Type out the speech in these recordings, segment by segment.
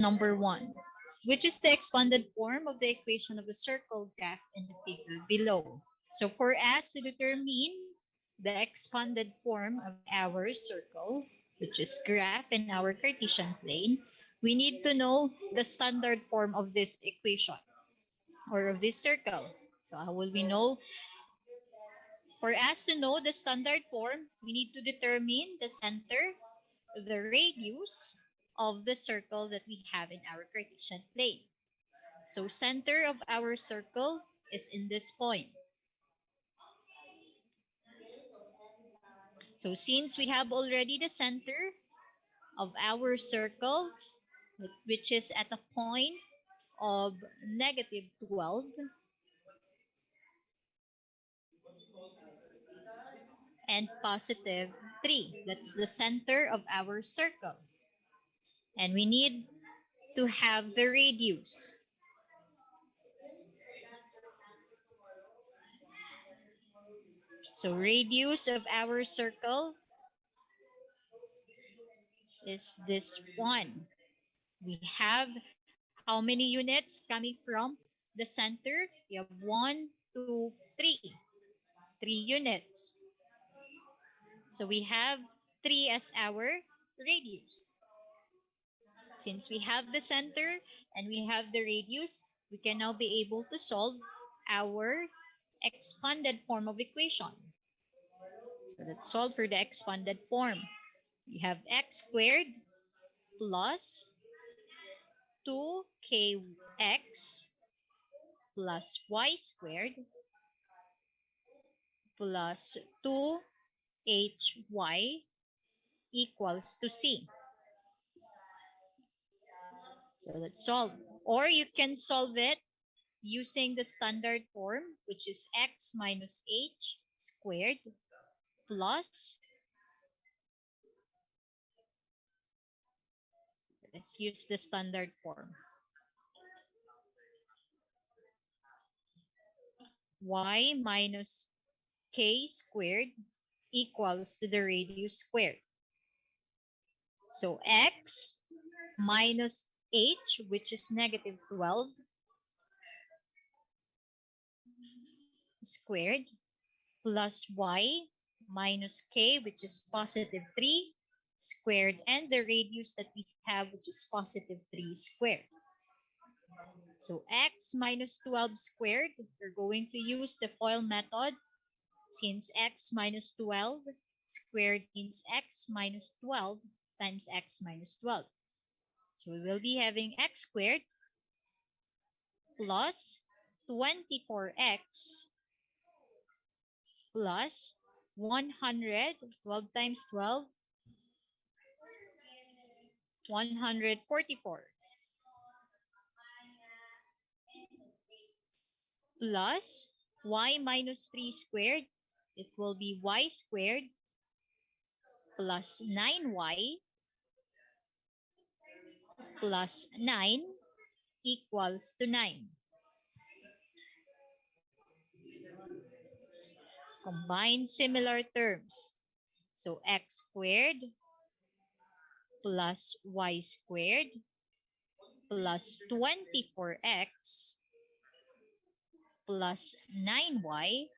number 1, which is the expanded form of the equation of the circle graph in the figure below. So for us to determine the expanded form of our circle, which is graph in our Cartesian plane, we need to know the standard form of this equation or of this circle. So how will we know? For us to know the standard form, we need to determine the center, the radius of the circle that we have in our Cartesian plane. So center of our circle is in this point. So since we have already the center of our circle, which is at a point of negative 12, and positive 3. That's the center of our circle. And we need to have the radius. So radius of our circle is this one. We have how many units coming from the center? We have 1, 2, 3. 3 units. So we have 3 as our radius. Since we have the center and we have the radius, we can now be able to solve our expanded form of equation. So let's solve for the expanded form. We have x squared plus 2kx plus y squared plus 2hy equals to c. So let's solve. Or you can solve it using the standard form, which is x minus h squared plus, let's use the standard form, y minus k squared equals to the radius squared. So x minus h, which is negative 12, squared, plus y minus k, which is positive 3, squared, and the radius that we have, which is positive 3 squared. So x minus 12 squared, we're going to use the FOIL method, since x minus 12 squared means x minus 12 times x minus 12. So we will be having x squared plus 24x plus 100, 12 times 12, 144, plus y minus 3 squared, it will be y squared plus 9y plus 9 equals to 9. Combine similar terms. So x squared plus y squared plus 24x plus 9y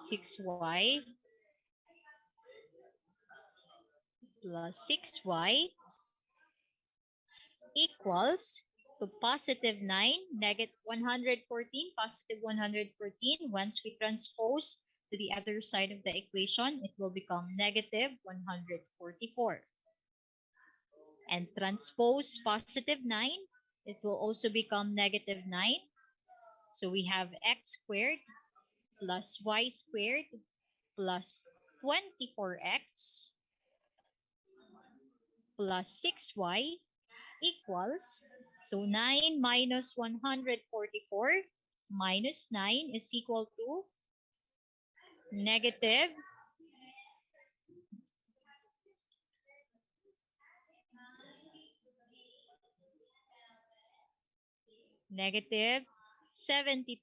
6y plus 6y equals to positive 9, negative 114, positive 114. Once we transpose to the other side of the equation, it will become negative 144. And transpose positive 9, it will also become negative 9. So we have x squared plus y squared plus 24x plus 6y equals, so 9 minus 144 minus 9 is equal to negative 72.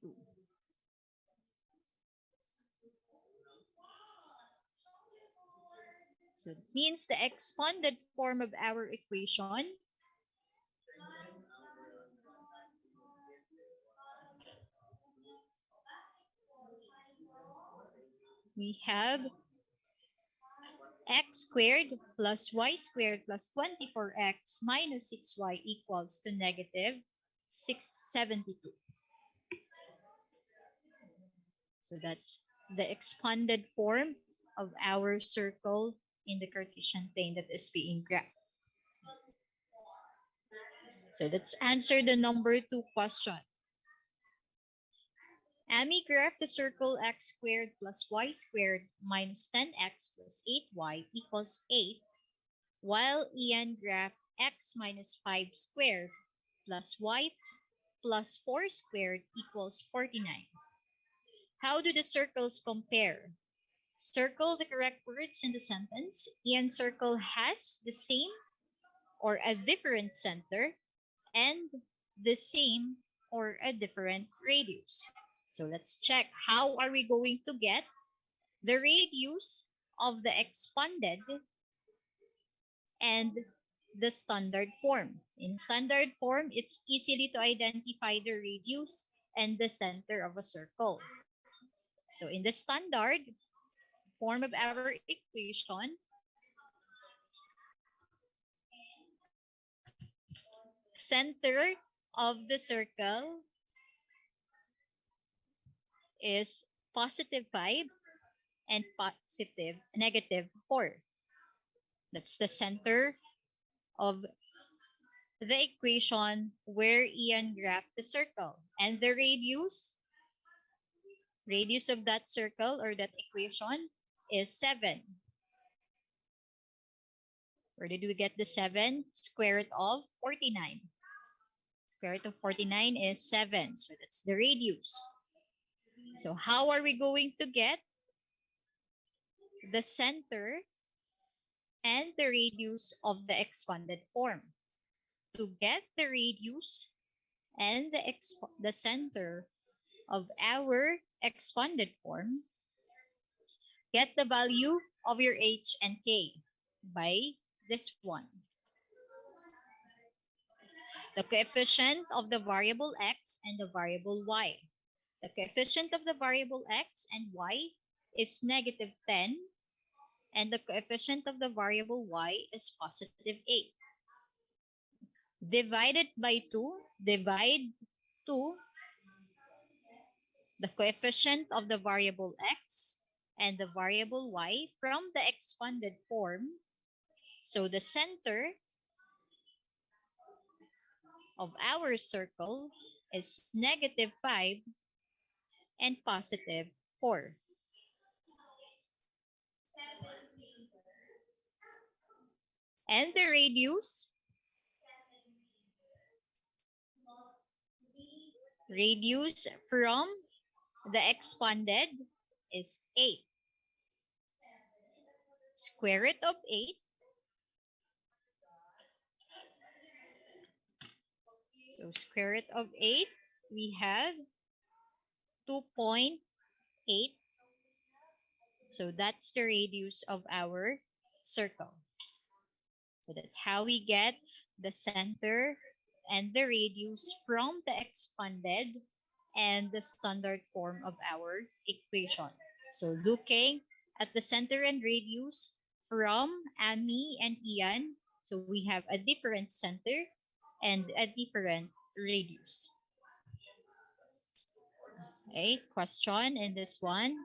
So it means the expanded form of our equation we have x squared plus y squared plus 24x minus 6y equals to negative 672. So that's the expanded form of our circle in the Cartesian plane that is being graphed. So let's answer the number 2 question. Amy graphed the circle x squared plus y squared minus 10x plus 8y equals 8, while Ian graphed x minus 5 squared plus y plus 4 squared equals 49. How do the circles compare? Circle the correct words in the sentence. Ian's circle has the same or a different center and the same or a different radius. So let's check. How are we going to get the radius of the expanded and the standard form? In standard form, it's easily to identify the radius and the center of a circle. So in the standard form of our equation, center of the circle is positive 5 and negative 4. That's the center of the equation where Ian graphed the circle. And the radius of that circle or that equation is 7. Where did we get the 7? Square root of 49. Square root of 49 is 7. So that's the radius. So how are we going to get the center and the radius of the expanded form? To get the radius and the center of our expanded form, get the value of your h and k by this one. The coefficient of the variable x and the variable y. The coefficient of the variable x and y is negative 10, and the coefficient of the variable y is positive 8. Divided by 2, divide 2, the coefficient of the variable x and the variable y from the expanded form. So the center of our circle is negative 5 and positive 4. And the radius from the expanded is 8. Square root of 8 . So square root of 8, we have 2.8. So that's the radius of our circle. So that's how we get the center and the radius from the expanded and the standard form of our equation. So looking at the center and radius from Amy and Ian, so we have a different center and a different radius. Okay, question in this one.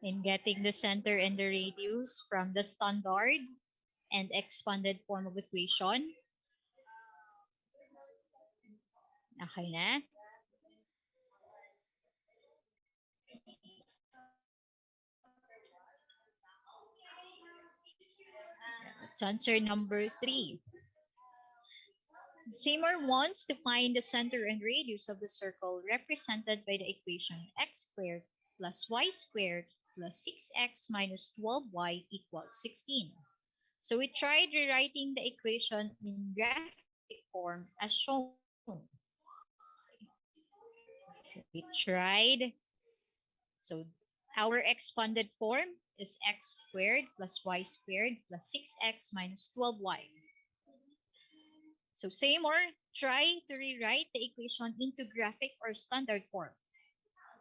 In getting the center and the radius from the standard and expanded form of equation. Okay na? Let's answer number 3. Seymour wants to find the center and radius of the circle represented by the equation x squared plus y squared plus 6x minus 12y equals 16. So we tried rewriting the equation in graphic form as shown. So we tried. So Our expanded form is x squared plus y squared plus 6x minus 12y. So Seymour, try to rewrite the equation into graphic or standard form.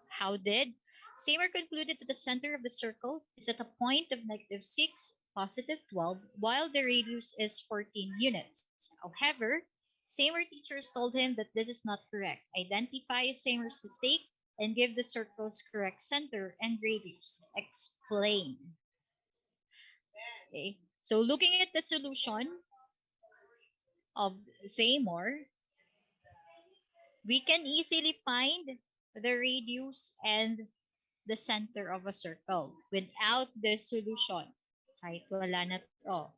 How did? Seymour concluded that the center of the circle is at a point of -6, +12, while the radius is 14 units. However, Seymour teachers told him that this is not correct. Identify Seymour's mistake and give the circle's correct center and radius. Explain. Okay. So looking at the solution of Seymour, we can easily find the radius and the center of a circle without the solution. Kahit wala na to.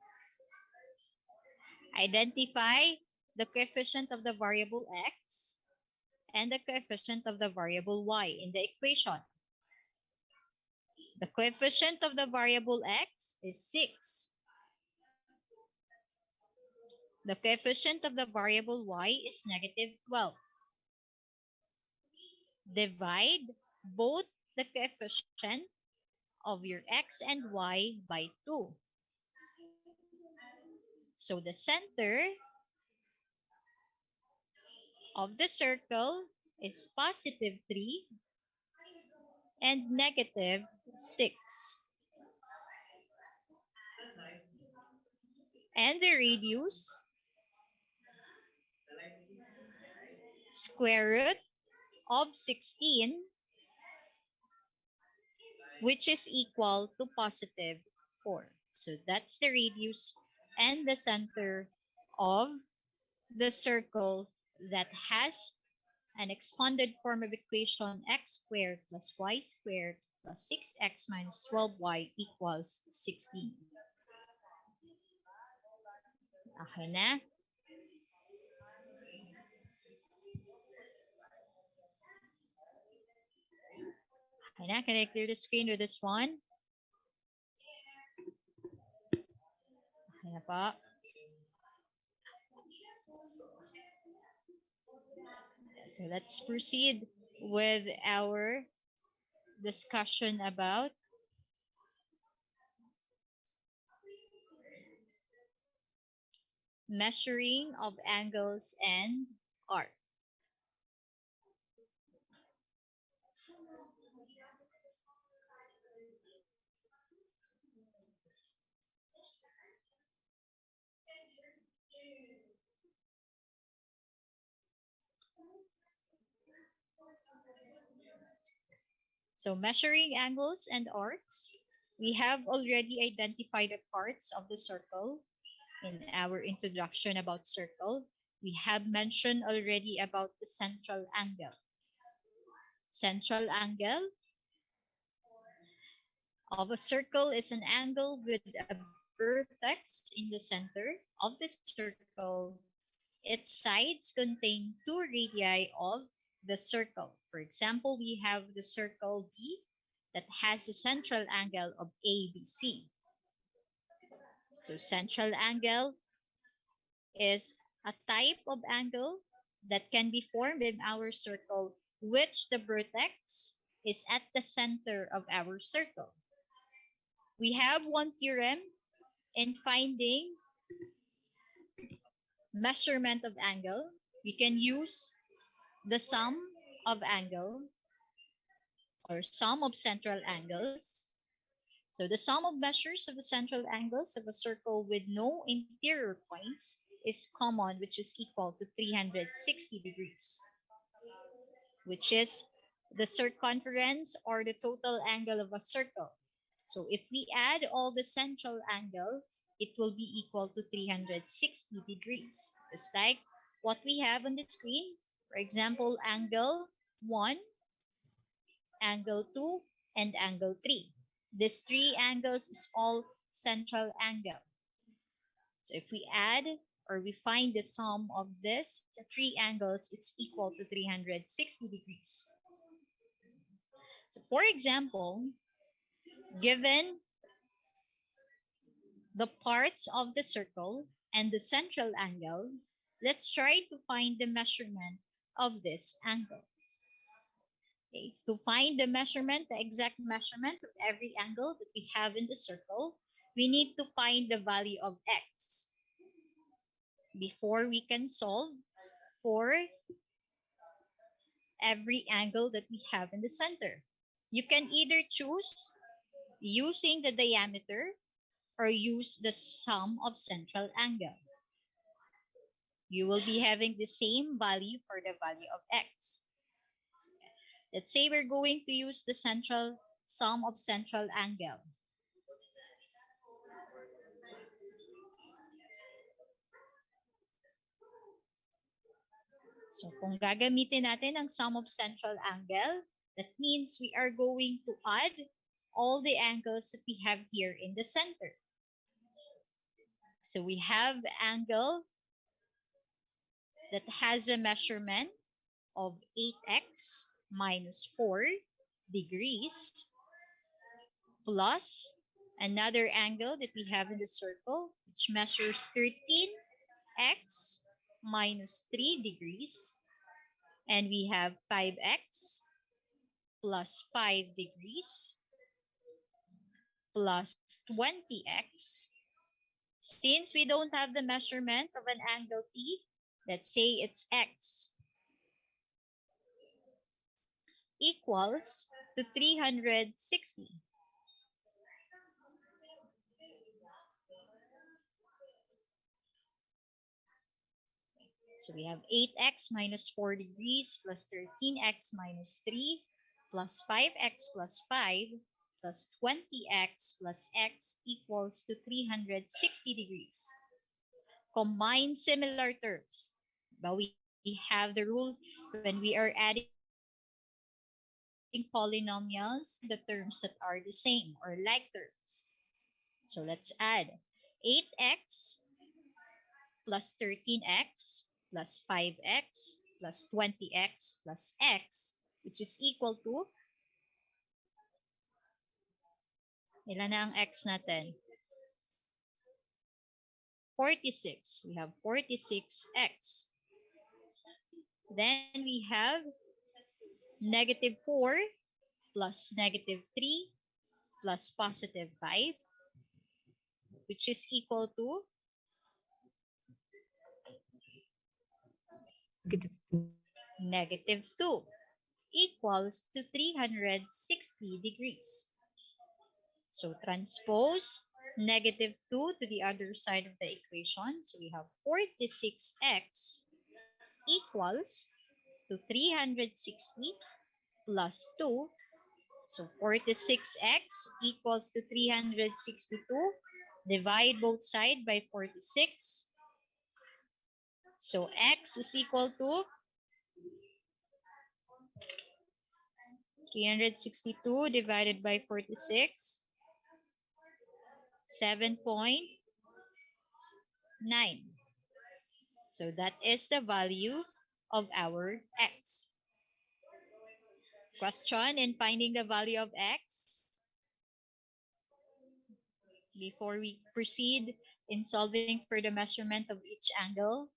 Identify the coefficient of the variable x and the coefficient of the variable y in the equation. The coefficient of the variable x is 6. The coefficient of the variable y is -12. Divide both the coefficient of your x and y by 2. So the center of the circle is +3 and -6. And the radius, square root of 16, which is equal to +4. So that's the radius and the center of the circle that has an expanded form of equation x squared plus y squared plus 6x minus 12y equals 16. Okay na? Okay na? Can I clear the screen with this one? Okay na po. So let's proceed with our discussion about measuring of angles and arc. So measuring angles and arcs, we have already identified the parts of the circle in our introduction about circle. We have mentioned already about the central angle. Central angle of a circle is an angle with a vertex in the center of the circle. Its sides contain two radii of the circle. For example, we have the circle B that has a central angle of ABC. So central angle is a type of angle that can be formed in our circle which the vertex is at the center of our circle. We have one theorem in finding measurement of angle. We can use the sum of angle or sum of central angles. So the sum of measures of the central angles of a circle with no interior points is common, which is equal to 360 degrees, which is the circumference or the total angle of a circle. So if we add all the central angle, it will be equal to 360 degrees. Just like what we have on the screen. For example, angle 1, angle 2, and angle 3. These three angles is all central angle. So if we add or we find the sum of this, the three angles, it's equal to 360 degrees. So for example, given the parts of the circle and the central angle, let's try to find the measurement of this angle. Okay, to find the measurement, the exact measurement of every angle that we have in the circle, we need to find the value of x before we can solve for every angle that we have in the center. You can either choose using the diameter or use the sum of central angle. You will be having the same value for the value of x. Let's say we're going to use the central sum of central angle. So kung gagamitin natin ang sum of central angle, that means we are going to add all the angles that we have here in the center. So we have the angle that has a measurement of 8x minus 4 degrees plus another angle that we have in the circle which measures 13x minus 3 degrees, and we have 5x plus 5 degrees plus 20x. Since we don't have the measurement of an angle T, let's say it's x equals to 360. So we have 8x minus 4 degrees plus 13x minus 3 plus 5x plus 5 plus 20x plus x equals to 360 degrees. Combine similar terms. But we have the rule when we are adding polynomials, the terms that are the same or like terms. So let's add 8x plus 13x plus 5x plus 20x plus x, which is equal to, ilan na ang x natin? 46. We have 46x. Then we have negative 4 plus negative 3 plus positive 5, which is equal to negative 2 equals to 360 degrees. So transpose negative 2 to the other side of the equation. So we have 46x equals to 360 plus 2. So 46x equals to 362. Divide both sides by 46. So x is equal to 362 divided by 46, 7.9. So that is the value of our x. Question in finding the value of x. Before we proceed in solving for the measurement of each angle.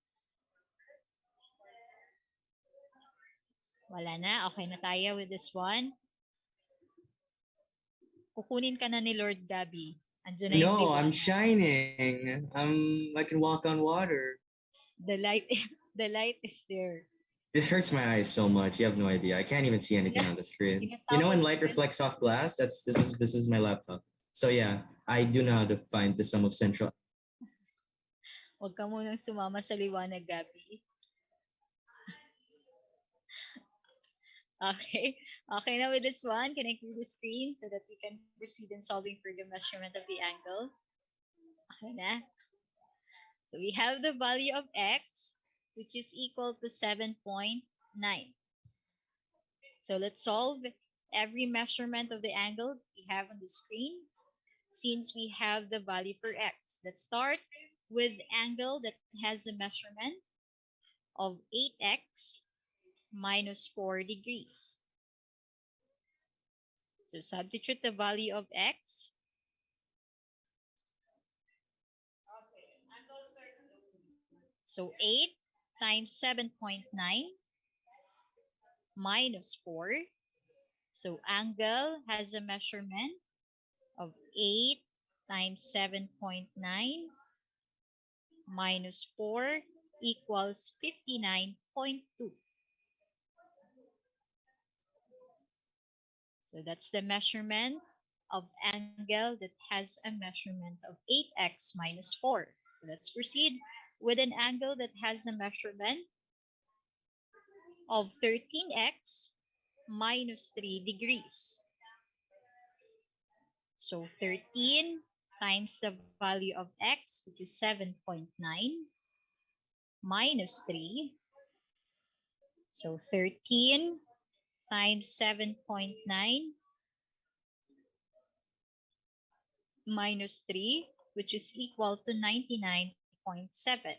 Wala na. Okay na tayo with this one. Kukunin ka na ni Lord Gabby. Andiyan na yung No, I'm liwanag. shining. I can walk on water. The light, the light is there. This hurts my eyes so much. You have no idea. I can't even see anything on the screen. You know, when light reflects off glass, this is my laptop. So yeah, I do know how to find the sum of central. Huwag ka munang sumama sa liwanag, Gabby. Okay. Okay na with this one. Can I clear the screen so that we can proceed in solving for the measurement of the angle? Okay na. So we have the value of x, which is equal to 7.9. So let's solve every measurement of the angle we have on the screen since we have the value for x. Let's start with angle that has a measurement of 8x minus 4 degrees. So substitute the value of x. So 8 times 7.9 minus 4 So angle has a measurement of 8 times 7.9 minus 4 equals 59.2. So that's the measurement of angle that has a measurement of 8x minus 4. So let's proceed with an angle that has a measurement of 13x minus 3 degrees. So 13 times the value of x, which is 7.9, minus 3. So 13 times 7.9 minus 3, which is equal to 99.7.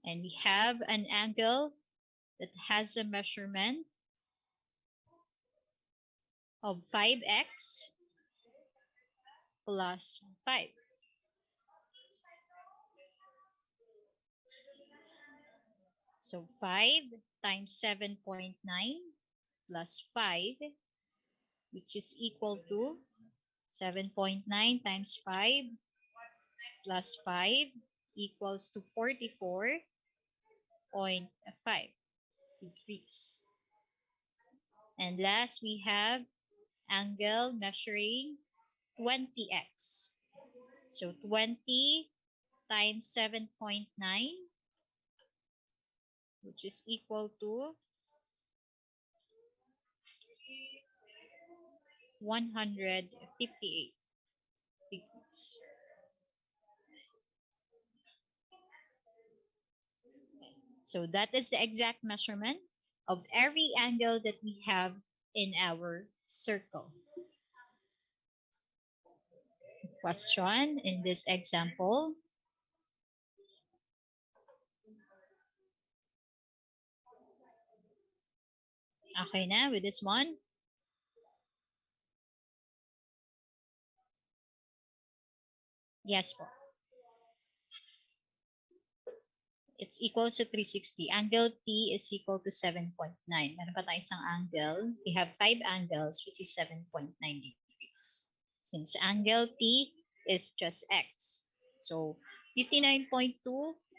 And we have an angle that has a measurement of 5x plus 5. So 5 times 7.9 plus 5, which is equal to 7.9 times 5 plus 5 equals to 44.5 degrees. And last, we have angle measuring 20x. So 20 times 7.9, which is equal to 158 degrees. So that is the exact measurement of every angle that we have in our circle. Question in this example. Okay na with this one? Yes po. It's equal to 360. Angle T is equal to 7.9. Meron pa tayo isang angle. We have 5 angles, which is 7.9 degrees. Since angle T is just X. So, 59.2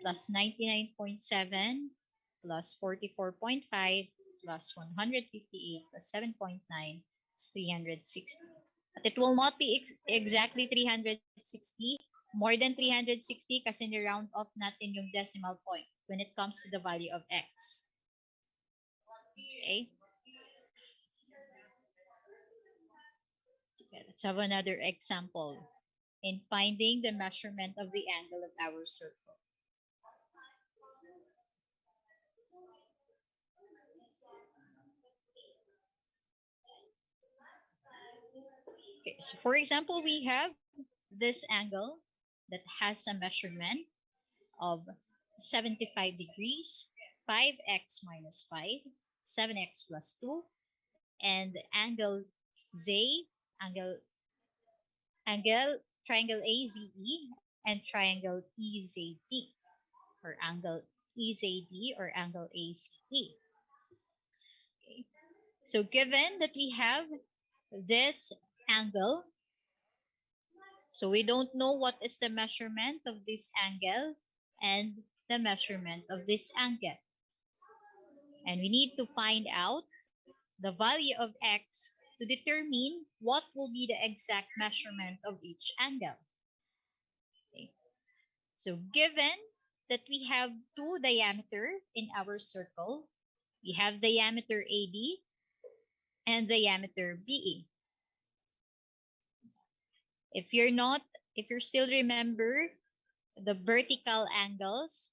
plus 99.7 plus 44.5 plus 158 plus 7.9 is 360. But it will not be exactly 360. More than 360 kasi ni-round off natin yung decimal point when it comes to the value of x. Okay? Okay, let's have another example in finding the measurement of the angle of our circle. Okay, so for example, we have this angle that has a measurement of 75 degrees, 5x minus 5, 7x plus 2, and angle Z, triangle AZE, and triangle EZD, or angle EZD or angle ACE. Okay. So given that we have this angle, so we don't know what is the measurement of this angle and the measurement of this angle. And we need to find out the value of x to determine what will be the exact measurement of each angle. Okay. So given that we have two diameter in our circle, we have diameter AD and diameter BE. If you still remember the vertical angles,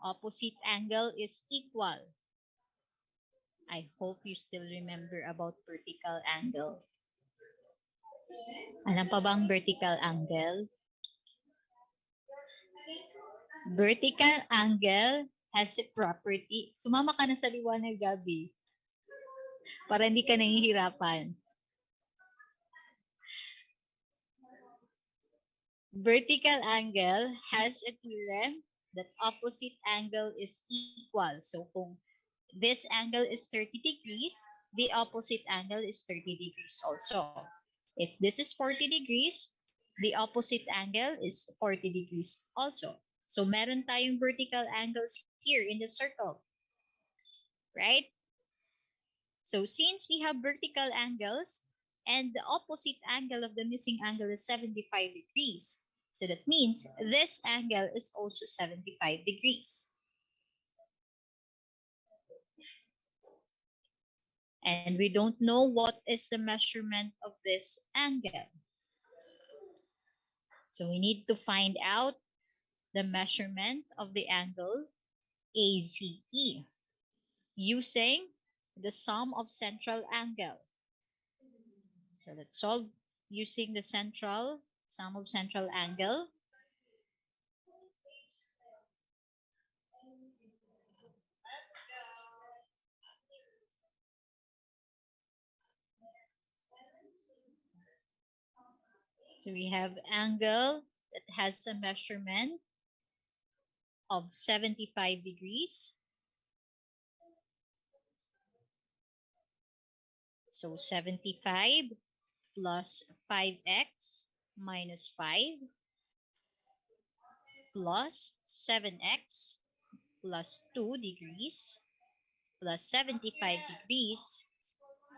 opposite angle is equal. I hope you still remember about vertical angle. Alam pa bang vertical angle? Vertical angle has a property. Sumama ka na sa liwanag, Gabi. Para hindi ka nahihirapan. Vertical angle has a theorem that opposite angle is equal. So kung this angle is 30 degrees, the opposite angle is 30 degrees also. If this is 40 degrees, the opposite angle is 40 degrees also. So meron tayong vertical angles here in the circle. Right? So since we have vertical angles and the opposite angle of the missing angle is 75 degrees, so that means this angle is also 75 degrees. And we don't know what is the measurement of this angle. So we need to find out the measurement of the angle AZE using the sum of central angle. So let's solve using the sum of central angle. So we have angle that has a measurement of 75 degrees. So 75 plus 5x minus 5 plus 7x plus 2 degrees plus 75 degrees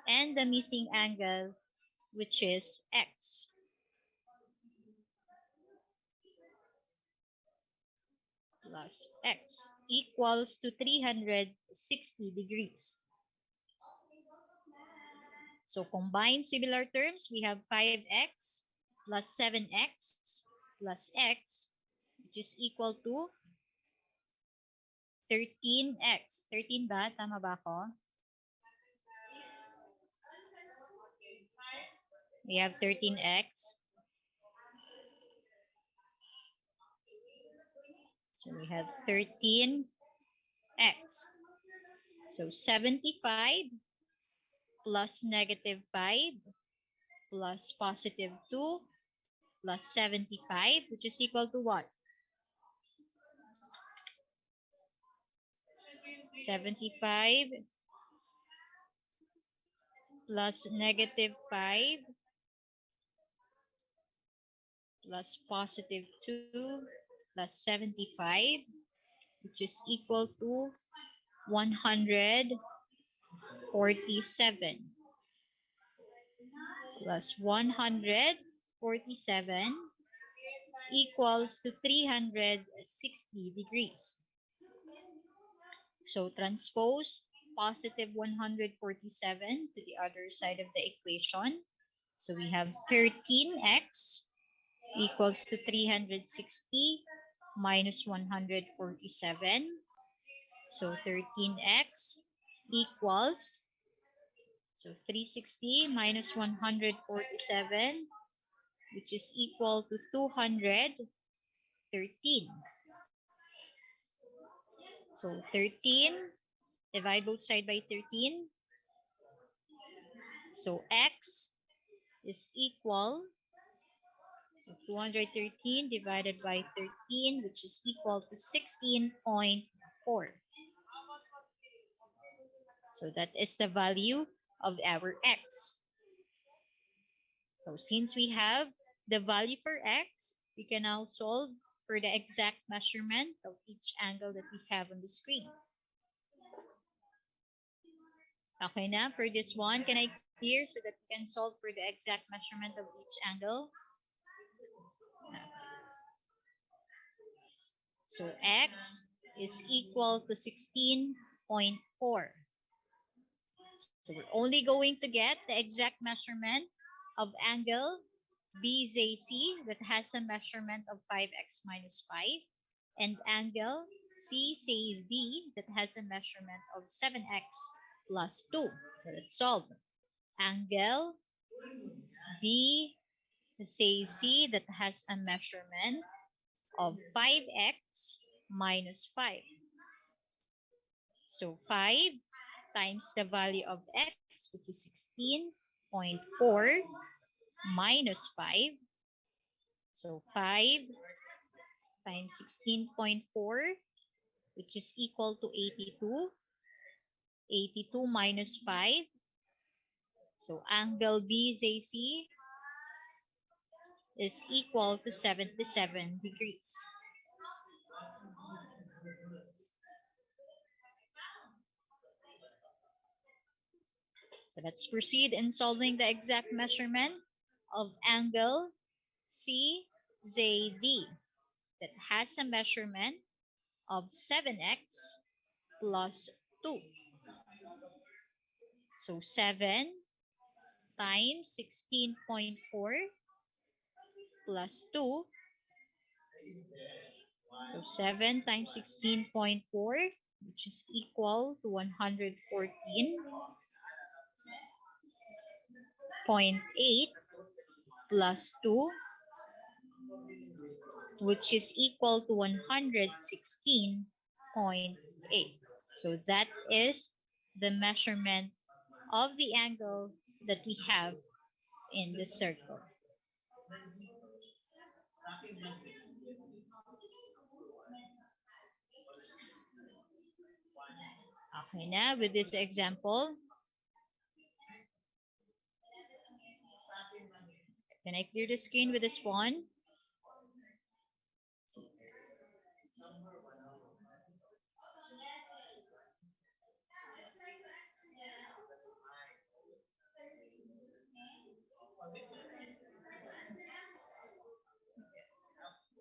and the missing angle, which is x. Plus x equals to 360 degrees. So combine similar terms, we have 5x plus 7x plus x, which is equal to 13x. 13 ba? Tama ba ako? We have 13x. So we have 13x. So 75 plus negative 5 plus positive 2 plus 75, which is equal to what? 75 plus negative 5 plus positive 2 plus 75, which is equal to 147 plus 147 equals to 360 degrees. So transpose positive 147 to the other side of the equation. So we have 13x equals to 360 minus 147. So 13x equals, so 360 minus 147, which is equal to 213. So 13, divide both sides by 13. So x is equal to 213 divided by 13, which is equal to 16.4. So that is the value of our x. So since we have the value for x, we can now solve for the exact measurement of each angle that we have on the screen. Okay na, for this one, can I clear so that we can solve for the exact measurement of each angle? So x is equal to 16.4. So we're only going to get the exact measurement of angle BZC that has a measurement of 5x minus 5 and angle CCB that has a measurement of 7x plus 2. So let's solve. Angle BZC that has a measurement of 5x minus 5. So 5 times the value of x, which is 16.4 minus 5. So 5 times 16.4, which is equal to 82. 82 minus 5. So angle BZC is equal to 77 degrees. So let's proceed in solving the exact measurement of angle CZD that has a measurement of 7x plus 2. So 7 times 16.4 plus 2. So 7 times 16.4, which is equal to 114.8 plus 2, which is equal to 116.8. So that is the measurement of the angle that we have in the circle. Okay, now with this example, can I clear the screen with this one?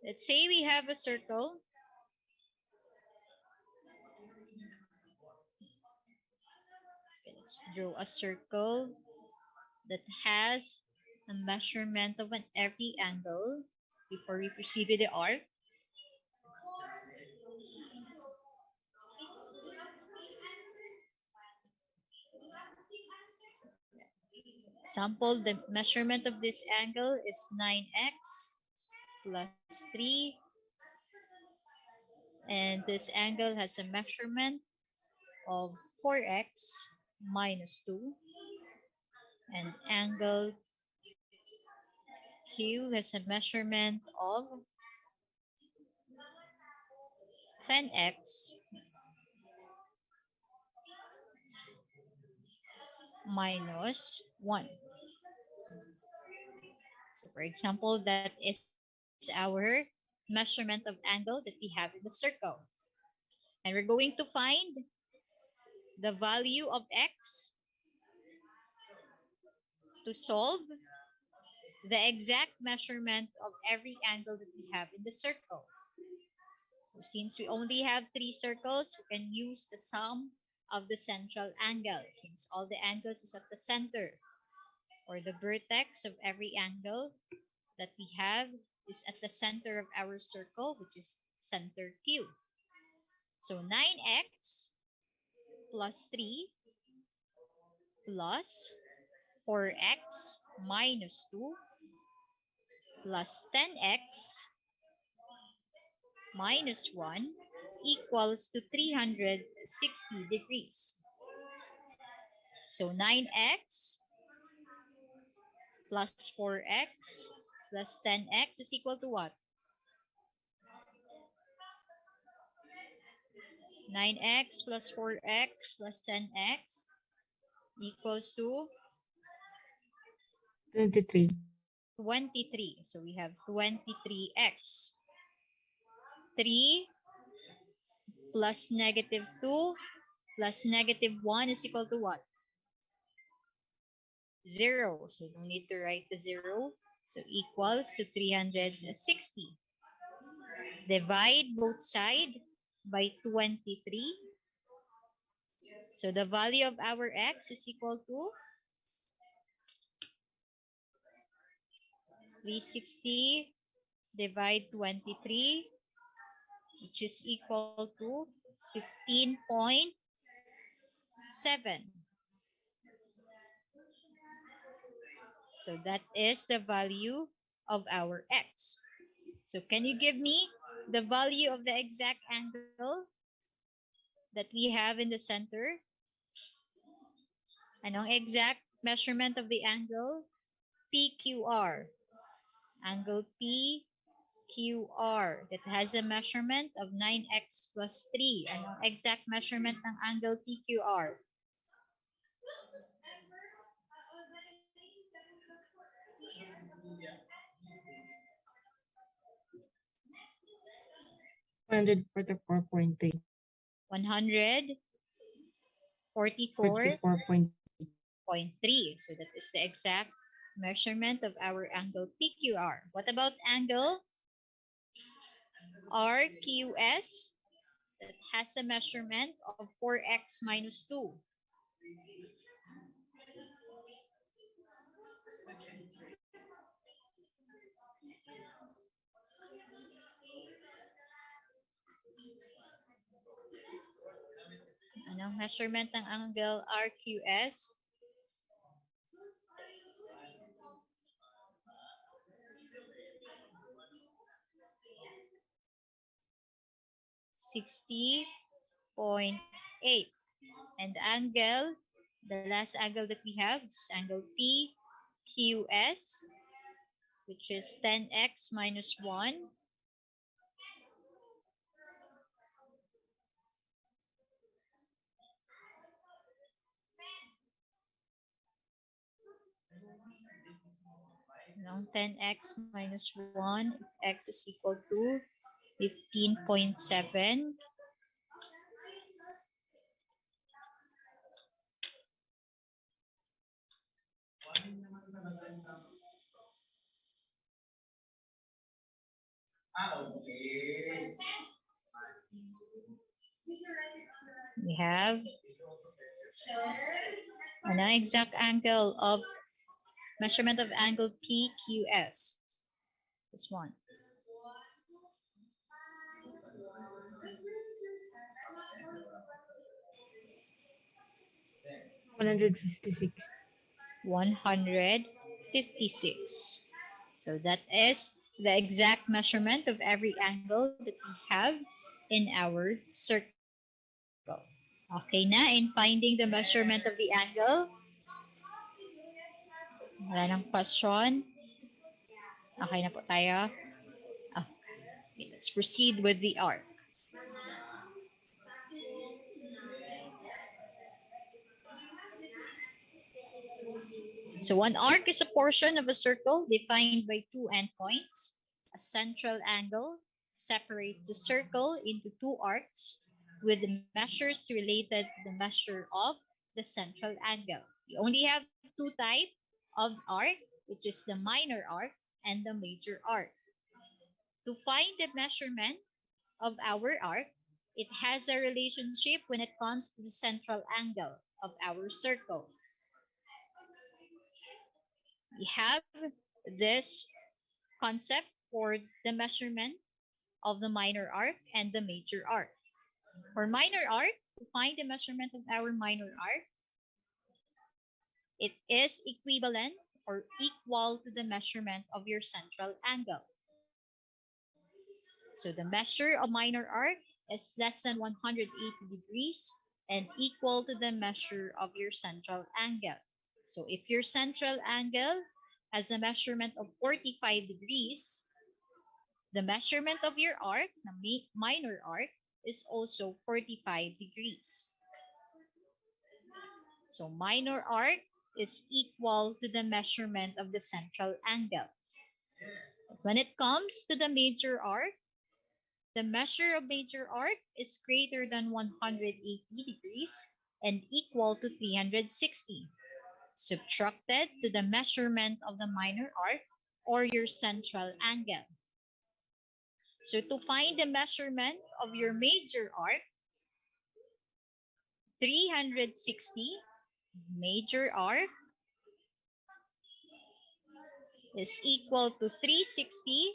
Let's say we have a circle. Okay, let's draw a circle that has a measurement of every angle before we proceed with the arc. Example, the measurement of this angle is 9x plus 3. And this angle has a measurement of 4x minus 2. And angle Q has a measurement of 10x minus 1. So for example, that is our measurement of angle that we have in the circle. And we're going to find the value of x to solve the exact measurement of every angle that we have in the circle. So since we only have 3 circles, we can use the sum of the central angle, since all the angles is at the center, or the vertex of every angle that we have is at the center of our circle, which is center Q. So 9x plus 3 plus 4x minus 2 plus 10x minus 1 equals to 360 degrees. So 9x plus 4x plus 10x is equal to what? 9x plus 4x plus 10x equals to 23. 23. So we have 23x. 3 plus negative 2 plus negative 1 is equal to what? 0. So no need to write the 0. So equals to 360. Divide both sides by 23. So the value of our x is equal to 360 divide 23, which is equal to 15.7. So that is the value of our x. So can you give me the value of the exact angle that we have in the center? Anong exact measurement of the angle? PQR. Angle QR that has a measurement of 9x plus 3. Anong exact measurement ng angle PQR? $144.3. 144.3. So that is the exact measurement of our angle PQR. What about angle RQS? That has a measurement of 4x minus 2. Anong measurement ng angle RQS? $60.8. And the angle, the last angle that we have is angle PQS, which is 10x minus 1. Ng 10x minus 1, x is equal to 15.7. We have an exact angle of measurement of angle PQS. This one. $156. 156. So that is the exact measurement of every angle that we have in our circle. Okay na, in finding the measurement of the angle. Wala nang question. Okay na po tayo. Okay, let's proceed with the arc. So an arc is a portion of a circle defined by two endpoints. A central angle separates the circle into two arcs with the measures related to the measure of the central angle. We only have two types of arc, which is the minor arc and the major arc. To find the measurement of our arc, it has a relationship when it comes to the central angle of our circle. We have this concept for the measurement of the minor arc and the major arc. For minor arc, to find the measurement of our minor arc, it is equivalent or equal to the measurement of your central angle. So the measure of minor arc is less than 180 degrees and equal to the measure of your central angle. So if your central angle has a measurement of 45 degrees, the measurement of your arc, the minor arc, is also 45 degrees. So minor arc is equal to the measurement of the central angle. When it comes to the major arc, the measure of major arc is greater than 180 degrees and equal to 360, subtracted to the measurement of the minor arc or your central angle. So to find the measurement of your major arc, 360 major arc is equal to 360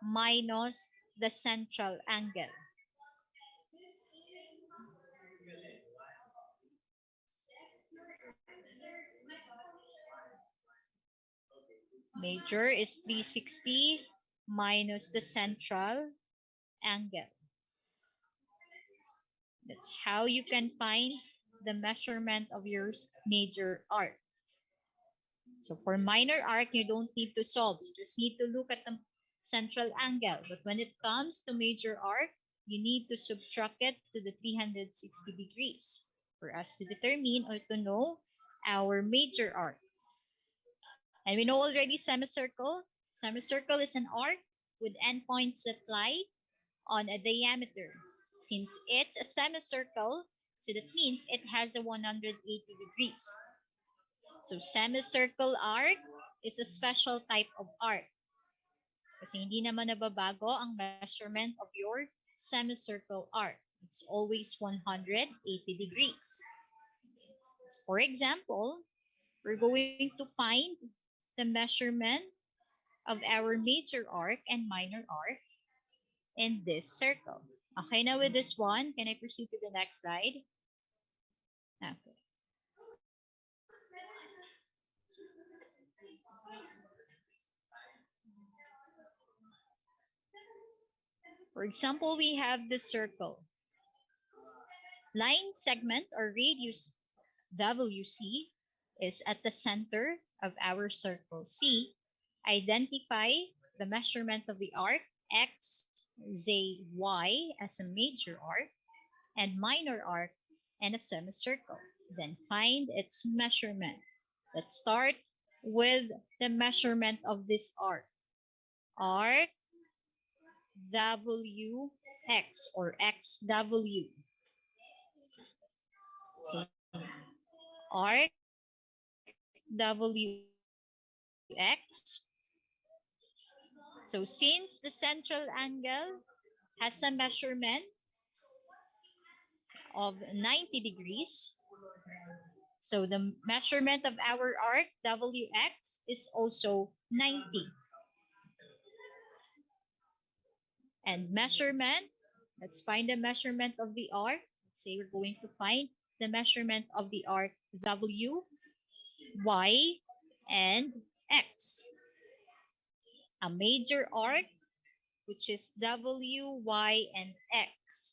minus the central angle. Major is 360 minus the central angle. That's how you can find the measurement of your major arc. So for minor arc, you don't need to solve. You just need to look at the central angle. But when it comes to major arc, you need to subtract it to the 360 degrees for us to determine or to know our major arc. And we know already semicircle. Semicircle is an arc with endpoints that lie on a diameter. Since it's a semicircle, so that means it has a 180 degrees. So semicircle arc is a special type of arc. Kasi hindi naman nababago ang measurement of your semicircle arc. It's always 180 degrees. So for example, we're going to find the measurement of our major arc and minor arc in this circle. Okay, now with this one, can I proceed to the next slide? Okay. For example, we have the circle. Line segment or radius WC is at the center of our circle C. Identify the measurement of the arc X, Z, Y as a major arc and minor arc and a semicircle. Then find its measurement. Let's start with the measurement of this arc. Arc WX or XW. So arc WX. So since the central angle has a measurement of 90 degrees, so the measurement of our arc WX is also 90. And measurement, let's find the measurement of the arc. Let's say we're going to find the measurement of the arc W, Y, and X. A major arc, which is W, Y, and X.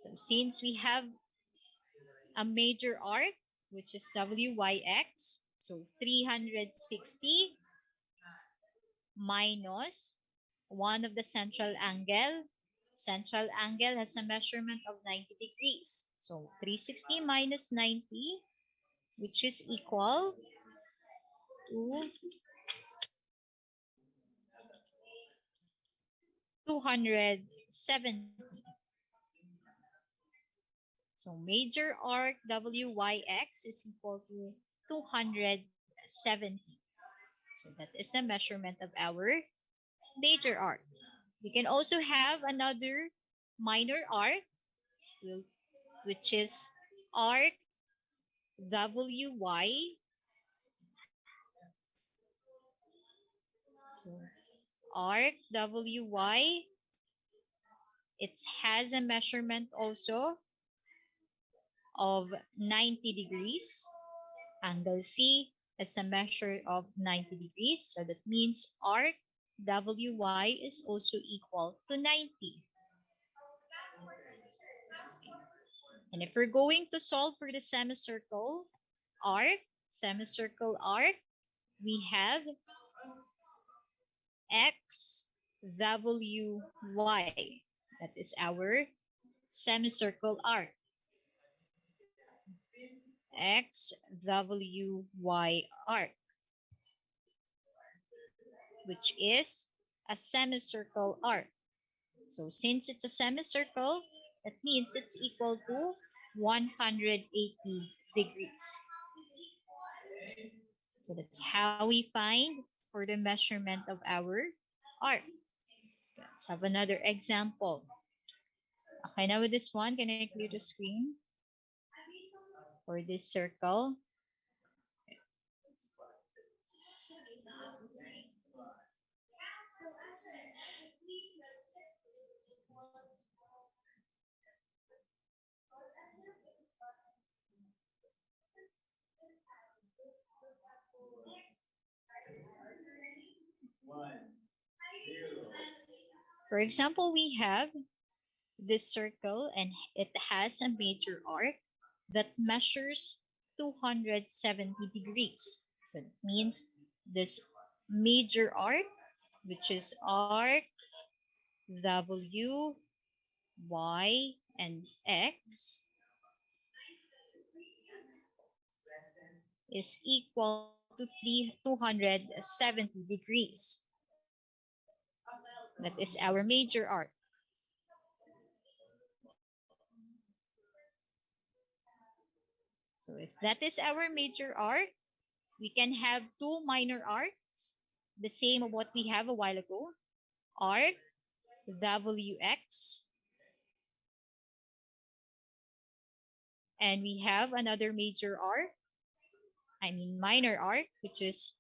So since we have a major arc, which is W, Y, X, so 360 minus one of the central angle. Central angle has a measurement of 90 degrees. So 360 minus 90, which is equal to 270. So major arc WYX is equal to 270. So that is the measurement of our major arc. We can also have another minor arc, which is arc WY. So arc WY, it has a measurement also of 90 degrees. Angle C has a measure of 90 degrees. So that means arc WY is also equal to 90. And if we're going to solve for the semicircle arc, we have XWY. That is our semicircle arc. XWY arc, which is a semicircle arc. So since it's a semicircle, that means it's equal to 180 degrees. So that's how we find for the measurement of our arc. Let's have another example. Okay, now with this one, can I clear the screen for this circle? For example, we have this circle and it has a major arc that measures 270 degrees. So that means this major arc, which is arc W, Y, and X, is equal to 270 degrees. That is our major arc. So if that is our major arc, we can have two minor arcs, the same of what we have a while ago. Arc WX, and we have another major arc, minor arc, which is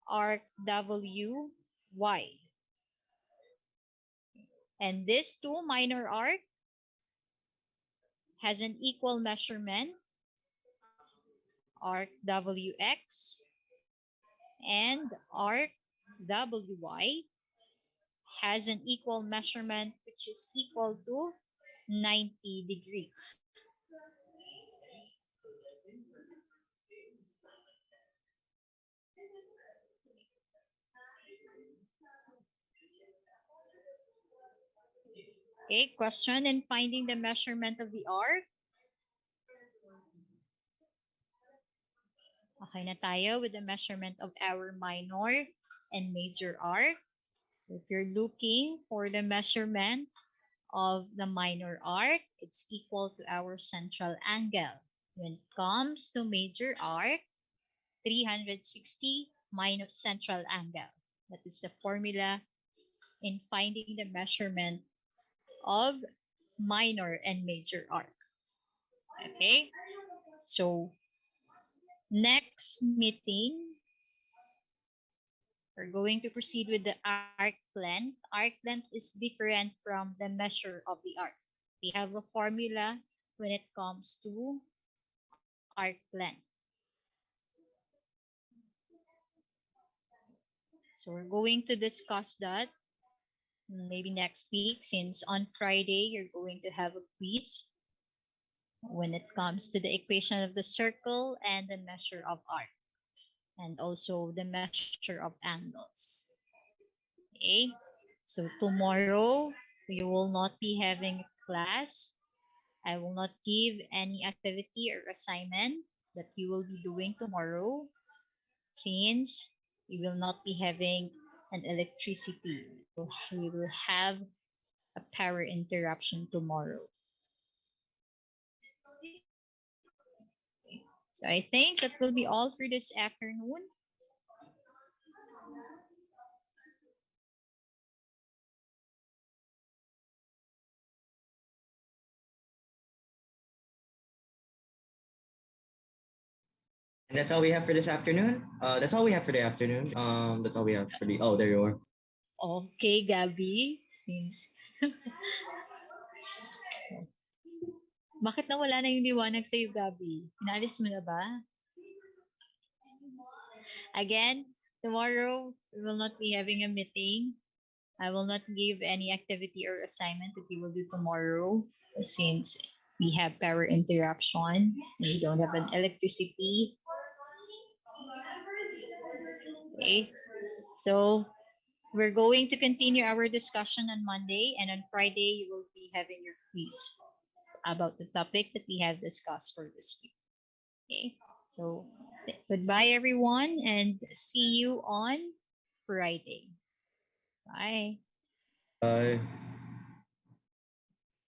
arc WY. And this two minor arc has an equal measurement, arc WX and arc WY has an equal measurement, which is equal to 90 degrees. Okay, question in finding the measurement of the arc. Okay na tayo with the measurement of our minor and major arc. So if you're looking for the measurement of the minor arc, it's equal to our central angle. When it comes to major arc, 360 minus central angle. That is the formula in finding the measurement of minor and major arc. Okay? So, next meeting, we're going to proceed with the arc length. Arc length is different from the measure of the arc. We have a formula when it comes to arc length. So we're going to discuss that maybe next week, since on Friday you're going to have a quiz when it comes to the equation of the circle and the measure of arc, and also the measure of angles. Okay, so tomorrow you will not be having class. I will not give any activity or assignment that you will be doing tomorrow, since we will not be having an electricity. We will have a power interruption tomorrow. So I think that will be all for this afternoon. And that's all we have for this afternoon. That's all we have for the afternoon. That's all we have for the. Oh, there you are. Okay, Gabby. Since bakit nawala na yung liwanag sa'yo, Gabby? Inalis mo na ba? Again, tomorrow we will not be having a meeting. I will not give any activity or assignment that we will do tomorrow, since we have power interruption. We don't have an electricity. Okay. So we're going to continue our discussion on Monday, and on Friday you will be having your quiz about the topic that we have discussed for this week. Okay. So goodbye everyone, and see you on Friday. Bye. Bye.